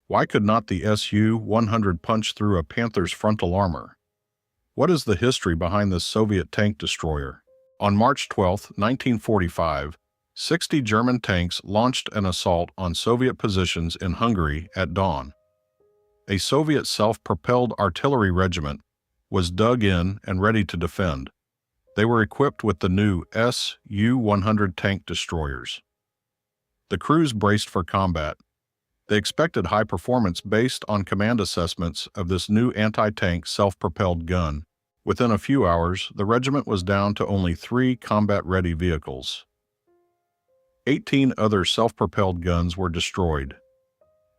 Why could not the SU-100 punch through a Panther's frontal armor? What is the history behind this Soviet tank destroyer? On March 12, 1945, 60 German tanks launched an assault on Soviet positions in Hungary at dawn. A Soviet self-propelled artillery regiment was dug in and ready to defend. They were equipped with the new SU-100 tank destroyers. The crews braced for combat. They expected high performance based on command assessments of this new anti-tank self-propelled gun. Within a few hours, the regiment was down to only 3 combat-ready vehicles. 18 other self-propelled guns were destroyed.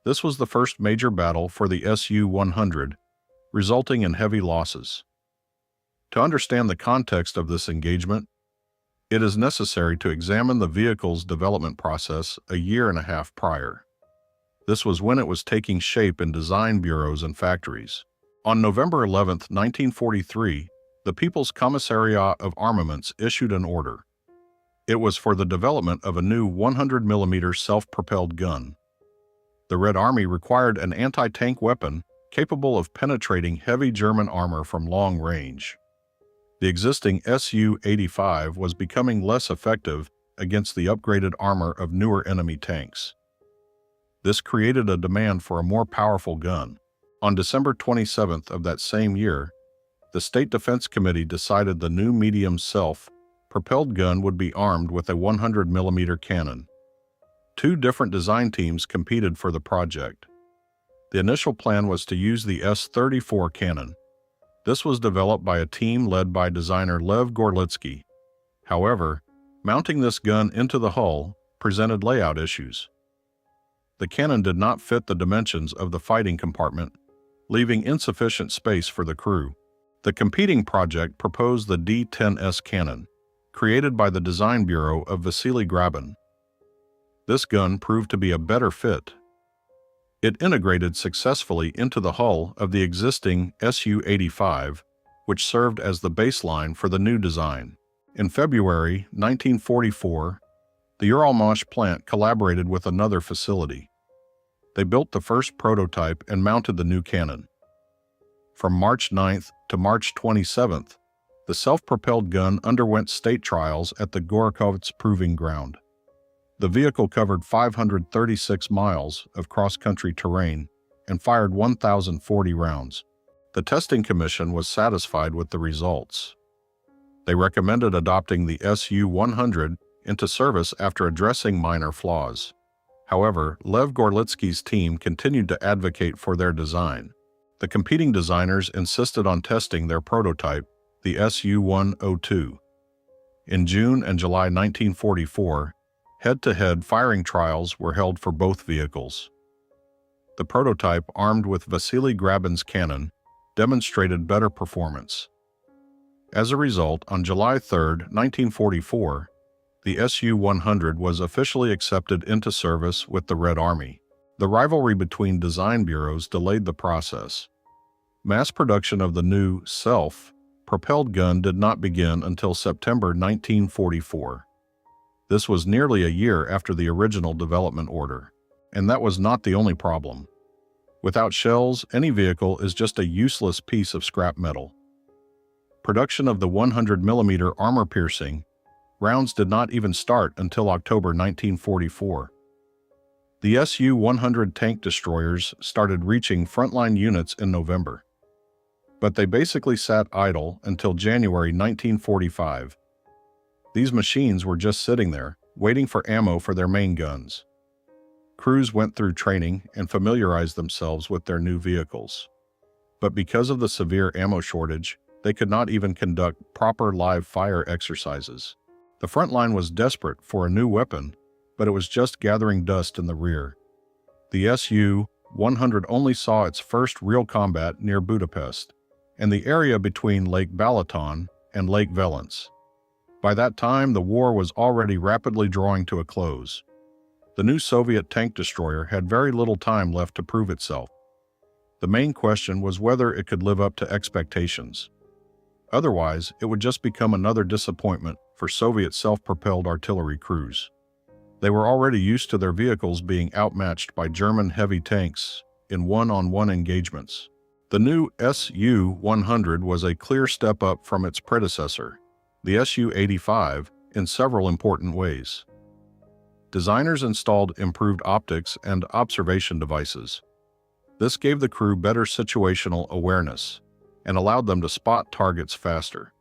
This was the first major battle for the SU-100, resulting in heavy losses. To understand the context of this engagement, it is necessary to examine the vehicle's development process a year and a half prior. This was when it was taking shape in design bureaus and factories. On November 11, 1943, the People's Commissariat of Armaments issued an order. It was for the development of a new 100mm self-propelled gun. The Red Army required an anti-tank weapon capable of penetrating heavy German armor from long range. The existing Su-85 was becoming less effective against the upgraded armor of newer enemy tanks. This created a demand for a more powerful gun. On December 27th of that same year, the State Defense Committee decided the new medium self-propelled gun would be armed with a 100mm cannon. 2 different design teams competed for the project. The initial plan was to use the S-34 cannon. This was developed by a team led by designer Lev Gorlitsky. However, mounting this gun into the hull presented layout issues. The cannon did not fit the dimensions of the fighting compartment, leaving insufficient space for the crew. The competing project proposed the D-10S cannon, created by the design bureau of Vasily Grabin. This gun proved to be a better fit. It integrated successfully into the hull of the existing Su-85, which served as the baseline for the new design. In February 1944, the Uralmash plant collaborated with another facility. They built the first prototype and mounted the new cannon. From March 9th to March 27th, the self-propelled gun underwent state trials at the Gorokovets Proving Ground. The vehicle covered 536 miles of cross-country terrain and fired 1,040 rounds. The testing commission was satisfied with the results. They recommended adopting the Su-100 into service after addressing minor flaws. However, Lev Gorlitsky's team continued to advocate for their design. The competing designers insisted on testing their prototype, the SU-102. In June and July 1944, head-to-head firing trials were held for both vehicles. The prototype, armed with Vasily Grabin's cannon, demonstrated better performance. As a result, on July 3, 1944, the Su-100 was officially accepted into service with the Red Army. The rivalry between design bureaus delayed the process. Mass production of the new self-propelled gun did not begin until September 1944. This was nearly a year after the original development order. And that was not the only problem. Without shells, any vehicle is just a useless piece of scrap metal. Production of the 100mm armor-piercing rounds did not even start until October 1944. The Su-100 tank destroyers started reaching frontline units in November. But they basically sat idle until January 1945. These machines were just sitting there, waiting for ammo for their main guns. Crews went through training and familiarized themselves with their new vehicles. But because of the severe ammo shortage, they could not even conduct proper live fire exercises. The front line was desperate for a new weapon, but it was just gathering dust in the rear. The Su-100 only saw its first real combat near Budapest, and the area between Lake Balaton and Lake Velence. By that time, the war was already rapidly drawing to a close. The new Soviet tank destroyer had very little time left to prove itself. The main question was whether it could live up to expectations. Otherwise, it would just become another disappointment for Soviet self-propelled artillery crews. They were already used to their vehicles being outmatched by German heavy tanks in one-on-one engagements. The new SU-100 was a clear step up from its predecessor, the SU-85, in several important ways. Designers installed improved optics and observation devices. This gave the crew better situational awareness and allowed them to spot targets faster.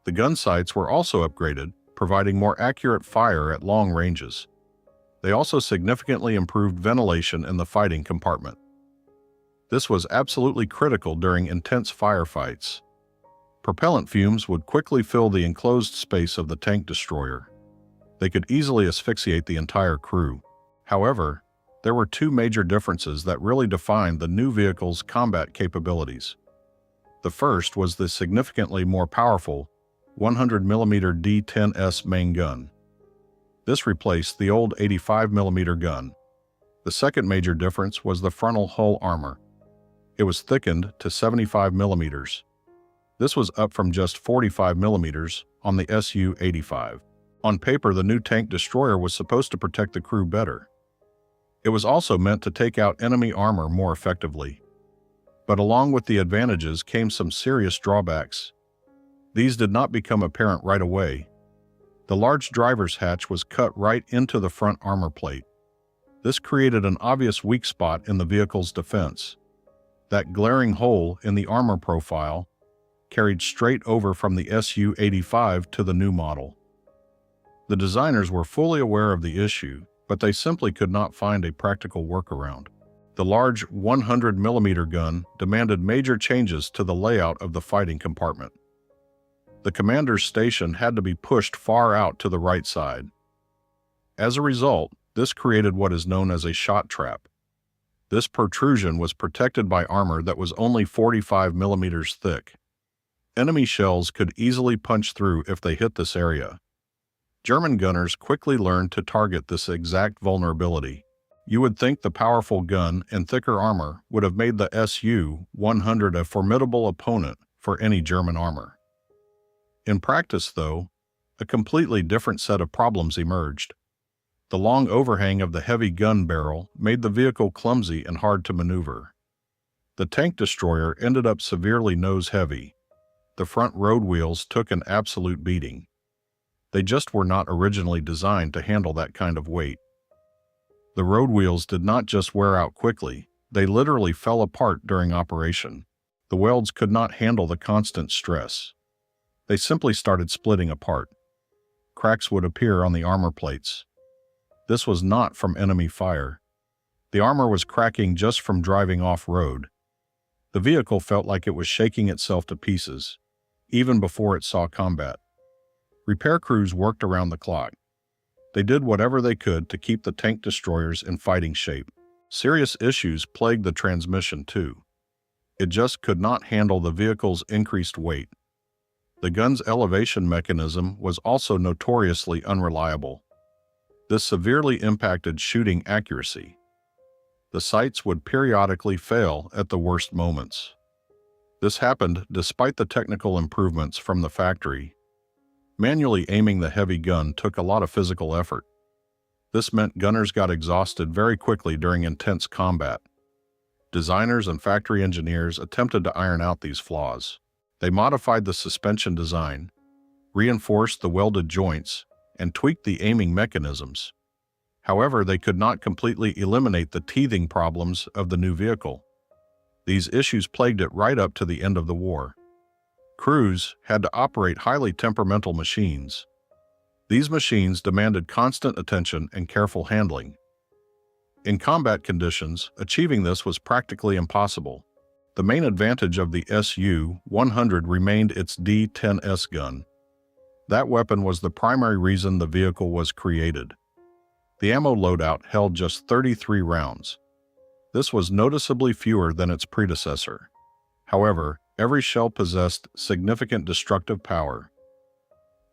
The gun sights were also upgraded, providing more accurate fire at long ranges. They also significantly improved ventilation in the fighting compartment. This was absolutely critical during intense firefights. Propellant fumes would quickly fill the enclosed space of the tank destroyer. They could easily asphyxiate the entire crew. However, there were two major differences that really defined the new vehicle's combat capabilities. The first was the significantly more powerful 100mm D10S main gun. This replaced the old 85mm gun. The second major difference was the frontal hull armor. It was thickened to 75mm. This was up from just 45mm on the SU-85. On paper, the new tank destroyer was supposed to protect the crew better. It was also meant to take out enemy armor more effectively. But along with the advantages came some serious drawbacks. These did not become apparent right away. The large driver's hatch was cut right into the front armor plate. This created an obvious weak spot in the vehicle's defense. That glaring hole in the armor profile carried straight over from the SU-85 to the new model. The designers were fully aware of the issue, but they simply could not find a practical workaround. The large 100mm gun demanded major changes to the layout of the fighting compartment. The commander's station had to be pushed far out to the right side. As a result, this created what is known as a shot trap. This protrusion was protected by armor that was only 45mm thick. Enemy shells could easily punch through if they hit this area. German gunners quickly learned to target this exact vulnerability. You would think the powerful gun and thicker armor would have made the SU-100 a formidable opponent for any German armor. In practice, though, a completely different set of problems emerged. The long overhang of the heavy gun barrel made the vehicle clumsy and hard to maneuver. The tank destroyer ended up severely nose-heavy. The front road wheels took an absolute beating. They just were not originally designed to handle that kind of weight. The road wheels did not just wear out quickly, they literally fell apart during operation. The welds could not handle the constant stress. They simply started splitting apart. Cracks would appear on the armor plates. This was not from enemy fire. The armor was cracking just from driving off-road. The vehicle felt like it was shaking itself to pieces, even before it saw combat. Repair crews worked around the clock. They did whatever they could to keep the tank destroyers in fighting shape. Serious issues plagued the transmission too. It just could not handle the vehicle's increased weight. The gun's elevation mechanism was also notoriously unreliable. This severely impacted shooting accuracy. The sights would periodically fail at the worst moments. This happened despite the technical improvements from the factory. Manually aiming the heavy gun took a lot of physical effort. This meant gunners got exhausted very quickly during intense combat. Designers and factory engineers attempted to iron out these flaws. They modified the suspension design, reinforced the welded joints, and tweaked the aiming mechanisms. However, they could not completely eliminate the teething problems of the new vehicle. These issues plagued it right up to the end of the war. Crews had to operate highly temperamental machines. These machines demanded constant attention and careful handling. In combat conditions, achieving this was practically impossible. The main advantage of the SU-100 remained its D10S gun. That weapon was the primary reason the vehicle was created. The ammo loadout held just 33 rounds. This was noticeably fewer than its predecessor. However, every shell possessed significant destructive power.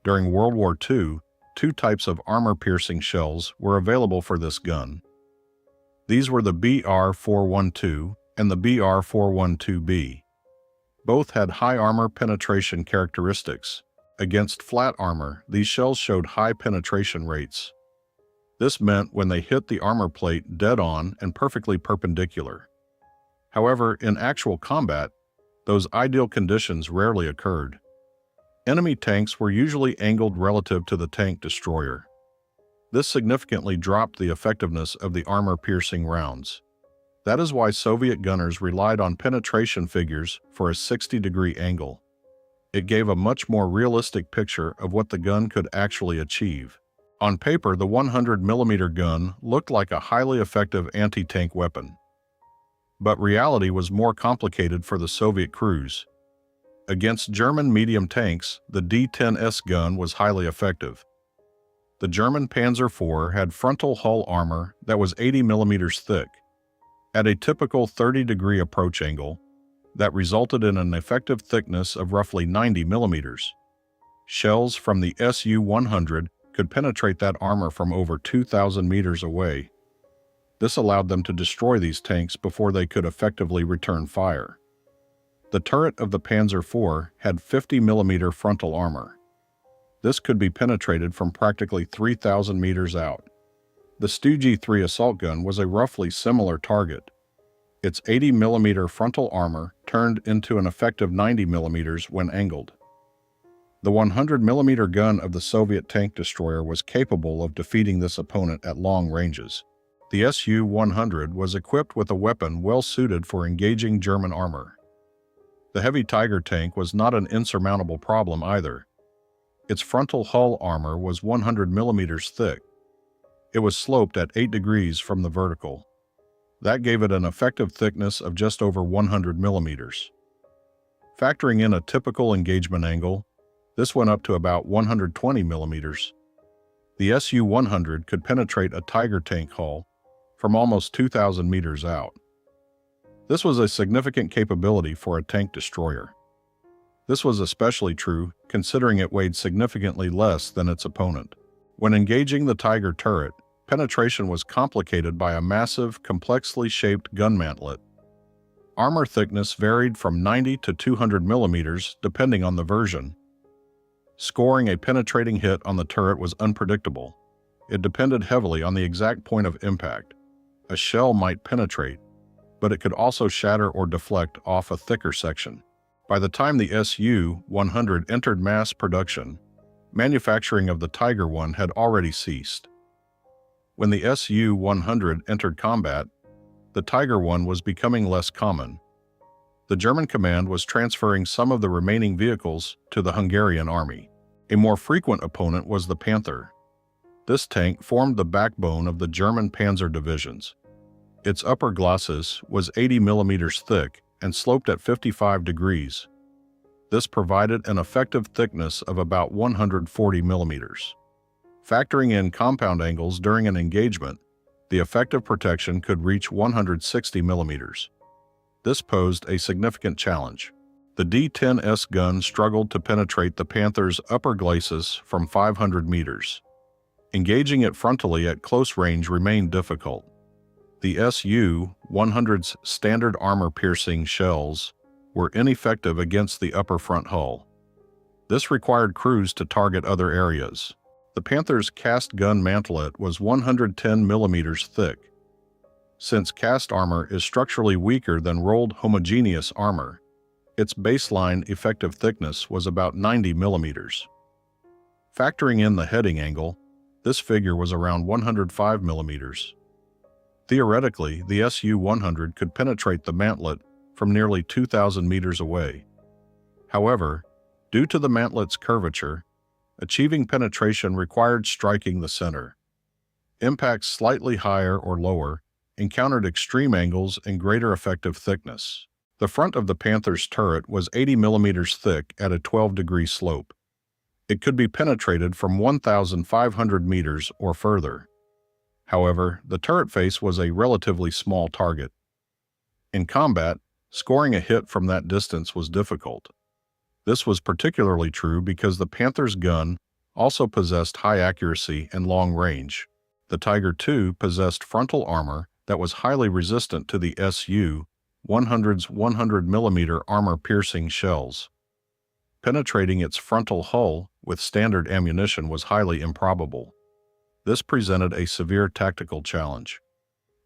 During World War II, two types of armor-piercing shells were available for this gun. These were the BR-412 and the BR-412B. Both had high armor penetration characteristics. Against flat armor, these shells showed high penetration rates. This meant when they hit the armor plate dead-on and perfectly perpendicular. However, in actual combat, those ideal conditions rarely occurred. Enemy tanks were usually angled relative to the tank destroyer. This significantly dropped the effectiveness of the armor-piercing rounds. That is why Soviet gunners relied on penetration figures for a 60-degree angle. It gave a much more realistic picture of what the gun could actually achieve. On paper, the 100mm gun looked like a highly effective anti-tank weapon. But reality was more complicated for the Soviet crews. Against German medium tanks, the D-10S gun was highly effective. The German Panzer IV had frontal hull armor that was 80mm thick. At a typical 30-degree approach angle, that resulted in an effective thickness of roughly 90mm. Shells from the SU-100 could penetrate that armor from over 2,000 meters away. This allowed them to destroy these tanks before they could effectively return fire. The turret of the Panzer IV had 50mm frontal armor. This could be penetrated from practically 3,000 meters out. The Stu-G3 assault gun was a roughly similar target. Its 80mm frontal armor turned into an effective 90mm when angled. The 100mm gun of the Soviet tank destroyer was capable of defeating this opponent at long ranges. The SU-100 was equipped with a weapon well suited for engaging German armor. The heavy Tiger tank was not an insurmountable problem either. Its frontal hull armor was 100mm thick. It was sloped at 8 degrees from the vertical. That gave it an effective thickness of just over 100mm. Factoring in a typical engagement angle, this went up to about 120mm. The SU-100 could penetrate a Tiger tank hull from almost 2,000 meters out. This was a significant capability for a tank destroyer. This was especially true considering it weighed significantly less than its opponent. When engaging the Tiger turret, penetration was complicated by a massive, complexly shaped gun mantlet. Armor thickness varied from 90 to 200mm depending on the version. Scoring a penetrating hit on the turret was unpredictable. It depended heavily on the exact point of impact. A shell might penetrate, but it could also shatter or deflect off a thicker section. By the time the SU-100 entered mass production, manufacturing of the Tiger I had already ceased. When the SU-100 entered combat, the Tiger I was becoming less common. The German command was transferring some of the remaining vehicles to the Hungarian army. A more frequent opponent was the Panther. This tank formed the backbone of the German panzer divisions. Its upper glacis was 80mm thick and sloped at 55 degrees. This provided an effective thickness of about 140mm. Factoring in compound angles during an engagement, the effective protection could reach 160mm. This posed a significant challenge. The D-10S gun struggled to penetrate the Panther's upper glacis from 500 meters. Engaging it frontally at close range remained difficult. The SU-100's standard armor-piercing shells were ineffective against the upper front hull. This required crews to target other areas. The Panther's cast gun mantlet was 110mm thick. Since cast armor is structurally weaker than rolled homogeneous armor, its baseline effective thickness was about 90mm. Factoring in the heading angle, this figure was around 105mm. Theoretically, the SU-100 could penetrate the mantlet from nearly 2,000 meters away. However, due to the mantlet's curvature, achieving penetration required striking the center. Impacts slightly higher or lower encountered extreme angles and greater effective thickness. The front of the Panther's turret was 80mm thick at a 12-degree slope. It could be penetrated from 1,500 meters or further. However, the turret face was a relatively small target. In combat, scoring a hit from that distance was difficult. This was particularly true because the Panther's gun also possessed high accuracy and long range. The Tiger II possessed frontal armor that was highly resistant to the SU-100's 100mm armor-piercing shells. Penetrating its frontal hull with standard ammunition was highly improbable. This presented a severe tactical challenge.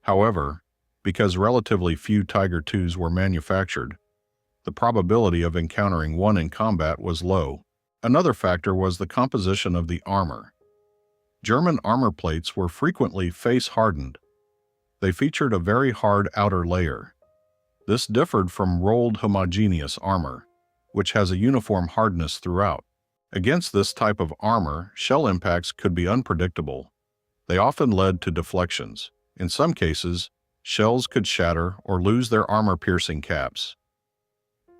However, Because relatively few Tiger IIs were manufactured, the probability of encountering one in combat was low. Another factor was the composition of the armor. German armor plates were frequently face-hardened. They featured a very hard outer layer. This differed from rolled homogeneous armor, which has a uniform hardness throughout. Against this type of armor, shell impacts could be unpredictable. They often led to deflections. In some cases, shells could shatter or lose their armor-piercing caps.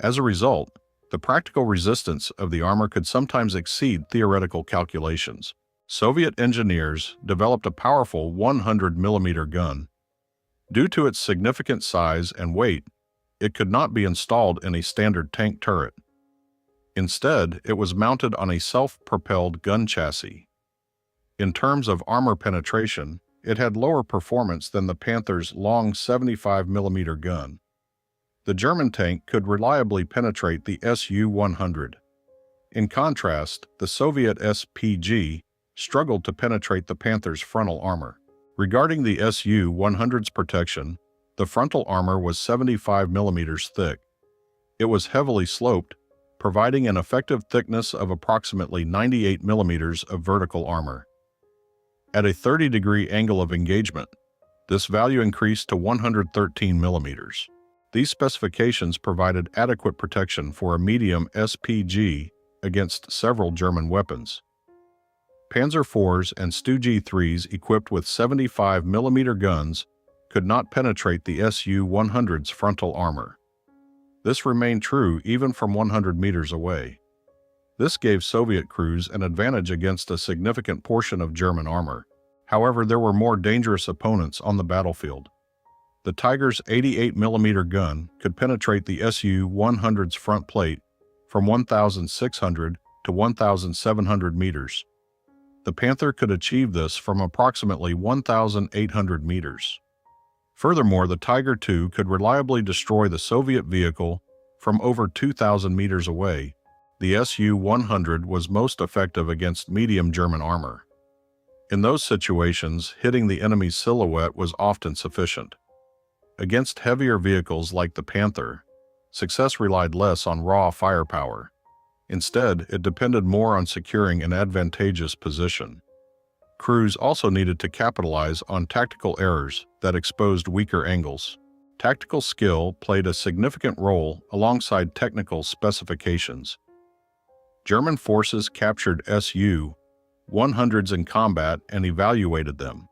As a result, the practical resistance of the armor could sometimes exceed theoretical calculations. Soviet engineers developed a powerful 100mm gun. Due to its significant size and weight, it could not be installed in a standard tank turret. Instead, it was mounted on a self-propelled gun chassis. In terms of armor penetration, it had lower performance than the Panther's long 75mm gun. The German tank could reliably penetrate the SU-100. In contrast, the Soviet SPG struggled to penetrate the Panther's frontal armor. Regarding the SU-100's protection, the frontal armor was 75mm thick. It was heavily sloped, providing an effective thickness of approximately 98mm of vertical armor. At a 30-degree angle of engagement, this value increased to 113mm. These specifications provided adequate protection for a medium SPG against several German weapons. Panzer IVs and Stu-G3s equipped with 75mm guns could not penetrate the SU-100's frontal armor. This remained true even from 100 meters away. This gave Soviet crews an advantage against a significant portion of German armor. However, there were more dangerous opponents on the battlefield. The Tiger's 88mm gun could penetrate the SU-100's front plate from 1,600 to 1,700 meters. The Panther could achieve this from approximately 1,800 meters. Furthermore, the Tiger II could reliably destroy the Soviet vehicle from over 2,000 meters away. The SU-100 was most effective against medium German armor. In those situations, hitting the enemy's silhouette was often sufficient. Against heavier vehicles like the Panther, success relied less on raw firepower. Instead, it depended more on securing an advantageous position. Crews also needed to capitalize on tactical errors that exposed weaker angles. Tactical skill played a significant role alongside technical specifications. German forces captured SU-100s in combat and evaluated them.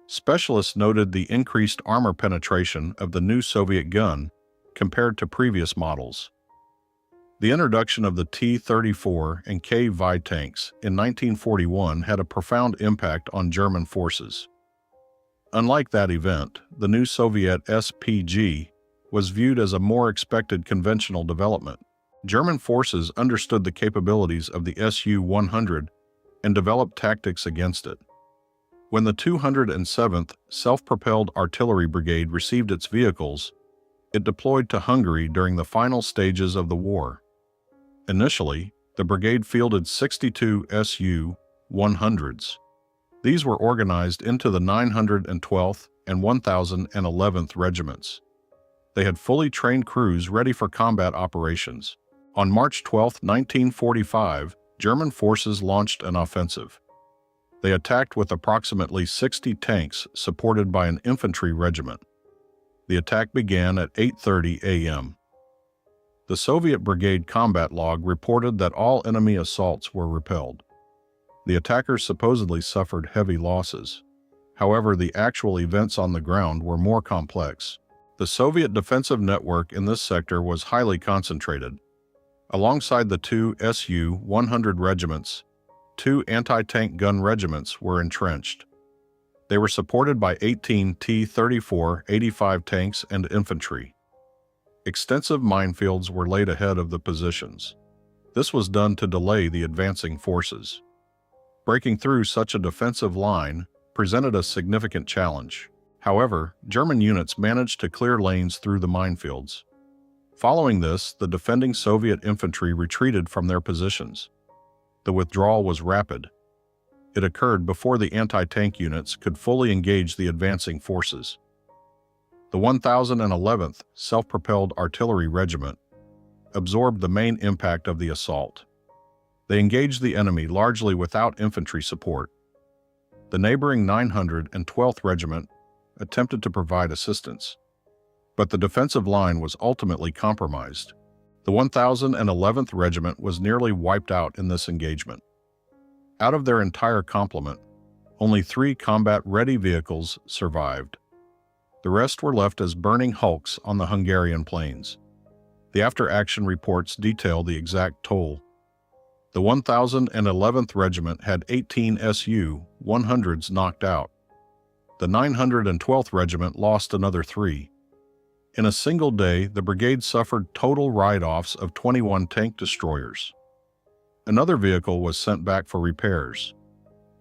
Specialists noted the increased armor penetration of the new Soviet gun compared to previous models. The introduction of the T-34 and K-V tanks in 1941 had a profound impact on German forces. Unlike that event, the new Soviet SPG was viewed as a more expected conventional development. German forces understood the capabilities of the SU-100 and developed tactics against it. When the 207th Self-Propelled Artillery Brigade received its vehicles, it deployed to Hungary during the final stages of the war. Initially, the brigade fielded 62 SU-100s. These were organized into the 912th and 1011th regiments. They had fully trained crews ready for combat operations. On March 12, 1945, German forces launched an offensive. They attacked with approximately 60 tanks supported by an infantry regiment. The attack began at 8:30 a.m. The Soviet brigade combat log reported that all enemy assaults were repelled. The attackers supposedly suffered heavy losses. However, the actual events on the ground were more complex. The Soviet defensive network in this sector was highly concentrated. Alongside the two SU-100 regiments, two anti-tank gun regiments were entrenched. They were supported by 18 T-34-85 tanks and infantry. Extensive minefields were laid ahead of the positions. This was done to delay the advancing forces. Breaking through such a defensive line presented a significant challenge. However, German units managed to clear lanes through the minefields. Following this, the defending Soviet infantry retreated from their positions. The withdrawal was rapid. It occurred before the anti-tank units could fully engage the advancing forces. The 1011th Self-Propelled Artillery Regiment absorbed the main impact of the assault. They engaged the enemy largely without infantry support. The neighboring 912th Regiment attempted to provide assistance, but the defensive line was ultimately compromised. The 1011th Regiment was nearly wiped out in this engagement. Out of their entire complement, only 3 combat-ready vehicles survived. The rest were left as burning hulks on the Hungarian plains. The after-action reports detail the exact toll. The 1011th Regiment had 18 SU-100s knocked out. The 912th Regiment lost another 3. In a single day, the brigade suffered total write-offs of 21 tank destroyers. Another vehicle was sent back for repairs.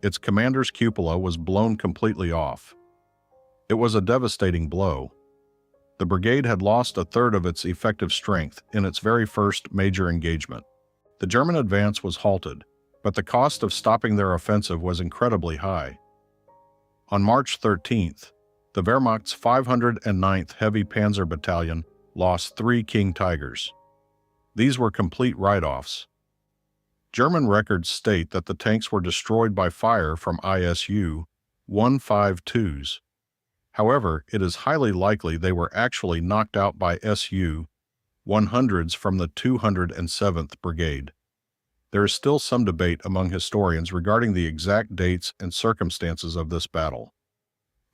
Its commander's cupola was blown completely off. It was a devastating blow. The brigade had lost a third of its effective strength in its very first major engagement. The German advance was halted, but the cost of stopping their offensive was incredibly high. On March 13th, the Wehrmacht's 509th Heavy Panzer Battalion lost 3 King Tigers. These were complete write-offs. German records state that the tanks were destroyed by fire from SU-152s. However, it is highly likely they were actually knocked out by SU-100s from the 207th Brigade. There is still some debate among historians regarding the exact dates and circumstances of this battle.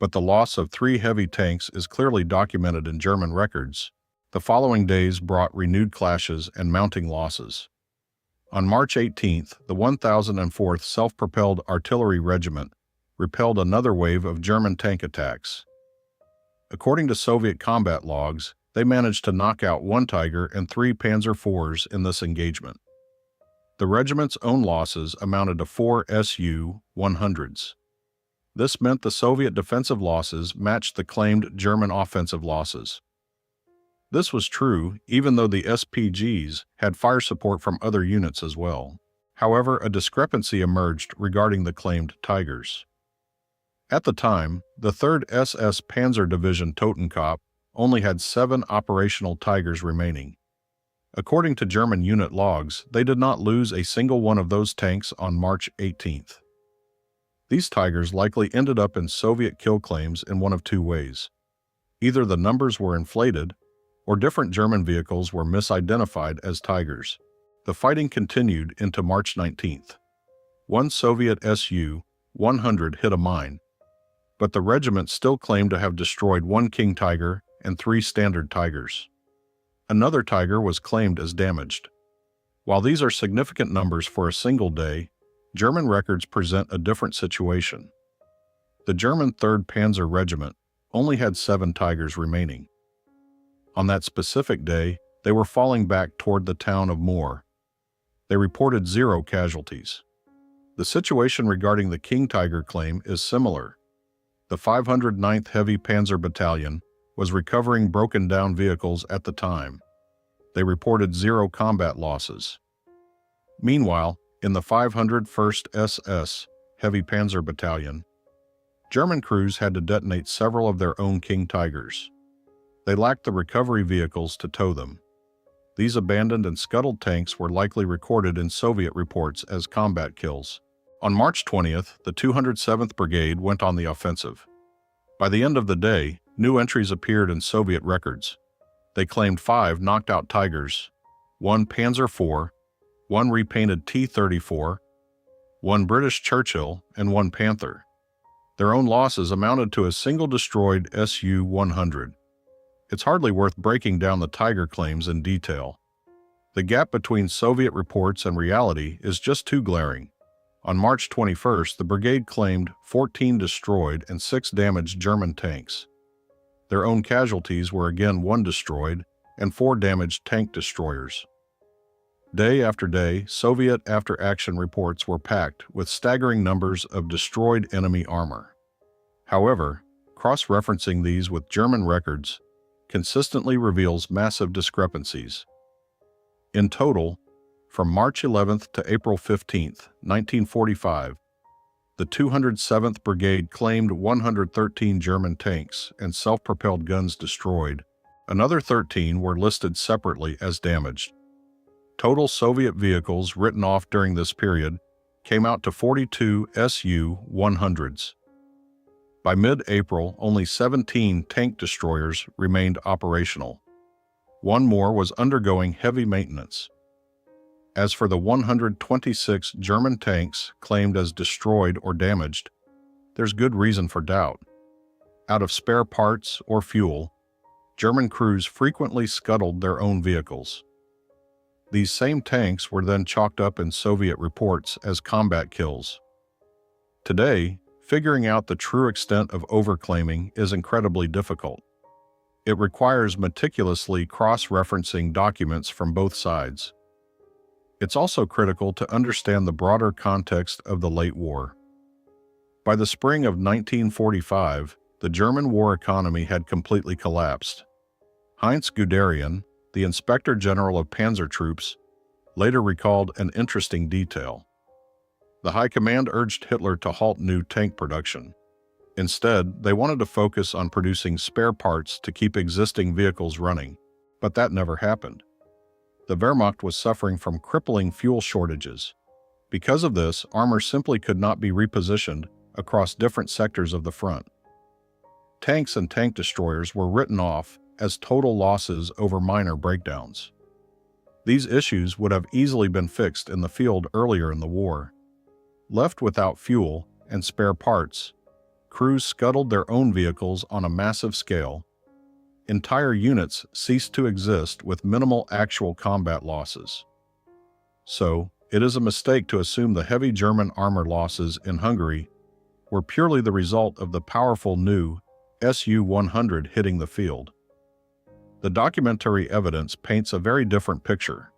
But the loss of 3 heavy tanks is clearly documented in German records. The following days brought renewed clashes and mounting losses. On March 18th, the 1004th Self-Propelled Artillery Regiment repelled another wave of German tank attacks. According to Soviet combat logs, they managed to knock out 1 Tiger and 3 Panzer IVs in this engagement. The regiment's own losses amounted to 4 SU-100s. This meant the Soviet defensive losses matched the claimed German offensive losses. This was true even though the SPGs had fire support from other units as well. However, a discrepancy emerged regarding the claimed Tigers. At the time, the 3rd SS Panzer Division Totenkopf only had 7 operational Tigers remaining. According to German unit logs, they did not lose a single one of those tanks on March 18th. These Tigers likely ended up in Soviet kill claims in one of 2 ways. Either the numbers were inflated, or different German vehicles were misidentified as Tigers. The fighting continued into March 19th. 1 Soviet SU-100 hit a mine, but the regiment still claimed to have destroyed 1 King Tiger and 3 Standard Tigers. Another Tiger was claimed as damaged. While these are significant numbers for a single day, German records present a different situation. The German 3rd Panzer Regiment only had 7 Tigers remaining. On that specific day, they were falling back toward the town of Moor. They reported 0 casualties. The situation regarding the King Tiger claim is similar. The 509th Heavy Panzer Battalion was recovering broken-down vehicles at the time. They reported 0 combat losses. Meanwhile, in the 501st SS Heavy Panzer Battalion, German crews had to detonate several of their own King Tigers. They lacked the recovery vehicles to tow them. These abandoned and scuttled tanks were likely recorded in Soviet reports as combat kills. On March 20th, the 207th Brigade went on the offensive. By the end of the day, new entries appeared in Soviet records. They claimed 5 knocked-out Tigers, 1 Panzer IV, 1 repainted T-34, 1 British Churchill, and 1 Panther. Their own losses amounted to a single destroyed SU-100. It's hardly worth breaking down the Tiger claims in detail. The gap between Soviet reports and reality is just too glaring. On March 21st, the brigade claimed 14 destroyed and 6 damaged German tanks. Their own casualties were again 1 destroyed and 4 damaged tank destroyers. Day after day, Soviet after-action reports were packed with staggering numbers of destroyed enemy armor. However, cross-referencing these with German records consistently reveals massive discrepancies. In total, from March 11th to April 15th, 1945, The 207th Brigade claimed 113 German tanks and self-propelled guns destroyed. Another 13 were listed separately as damaged. Total Soviet vehicles written off during this period came out to 42 SU-100s. By mid-April, only 17 tank destroyers remained operational. One more was undergoing heavy maintenance. As for the 126 German tanks claimed as destroyed or damaged, there's good reason for doubt. Out of spare parts or fuel, German crews frequently scuttled their own vehicles. These same tanks were then chalked up in Soviet reports as combat kills. Today, figuring out the true extent of overclaiming is incredibly difficult. It requires meticulously cross-referencing documents from both sides. It's also critical to understand the broader context of the late war. By the spring of 1945, the German war economy had completely collapsed. Heinz Guderian, the Inspector General of Panzer Troops, later recalled an interesting detail. The High Command urged Hitler to halt new tank production. Instead, they wanted to focus on producing spare parts to keep existing vehicles running, but that never happened. The Wehrmacht was suffering from crippling fuel shortages. Because of this, armor simply could not be repositioned across different sectors of the front. Tanks and tank destroyers were written off as total losses over minor breakdowns. These issues would have easily been fixed in the field earlier in the war. Left without fuel and spare parts, crews scuttled their own vehicles on a massive scale. Entire units ceased to exist with minimal actual combat losses. So, it is a mistake to assume the heavy German armor losses in Hungary were purely the result of the powerful new SU-100 hitting the field. The documentary evidence paints a very different picture.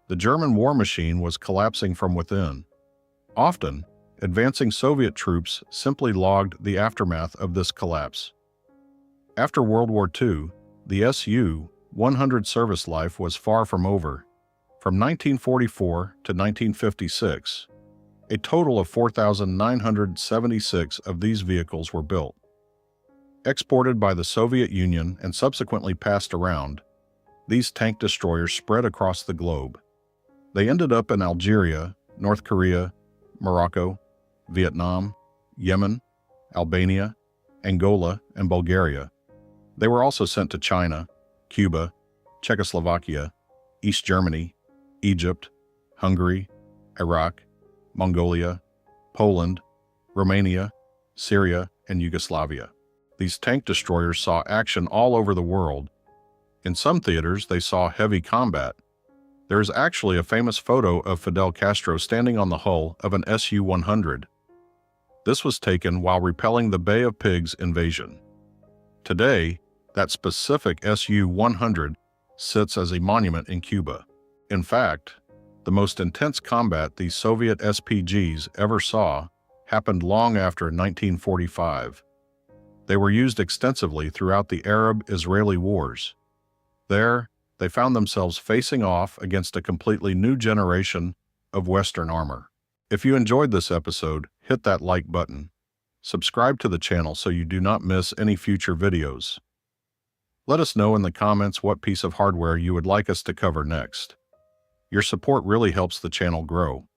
The German war machine was collapsing from within. Often, advancing Soviet troops simply logged the aftermath of this collapse. After World War II, the SU-100 service life was far from over. From 1944 to 1956, a total of 4,976 of these vehicles were built. Exported by the Soviet Union and subsequently passed around, these tank destroyers spread across the globe. They ended up in Algeria, North Korea, Morocco, Vietnam, Yemen, Albania, Angola, and Bulgaria. They were also sent to China, Cuba, Czechoslovakia, East Germany, Egypt, Hungary, Iraq, Mongolia, Poland, Romania, Syria, and Yugoslavia. These tank destroyers saw action all over the world. In some theaters, they saw heavy combat. There is actually a famous photo of Fidel Castro standing on the hull of an SU-100. This was taken while repelling the Bay of Pigs invasion. Today, that specific SU-100 sits as a monument in Cuba. In fact, the most intense combat these Soviet SPGs ever saw happened long after 1945. They were used extensively throughout the Arab-Israeli wars. There, they found themselves facing off against a completely new generation of Western armor. If you enjoyed this episode, hit that like button. Subscribe to the channel so you do not miss any future videos. Let us know in the comments what piece of hardware you would like us to cover next. Your support really helps the channel grow.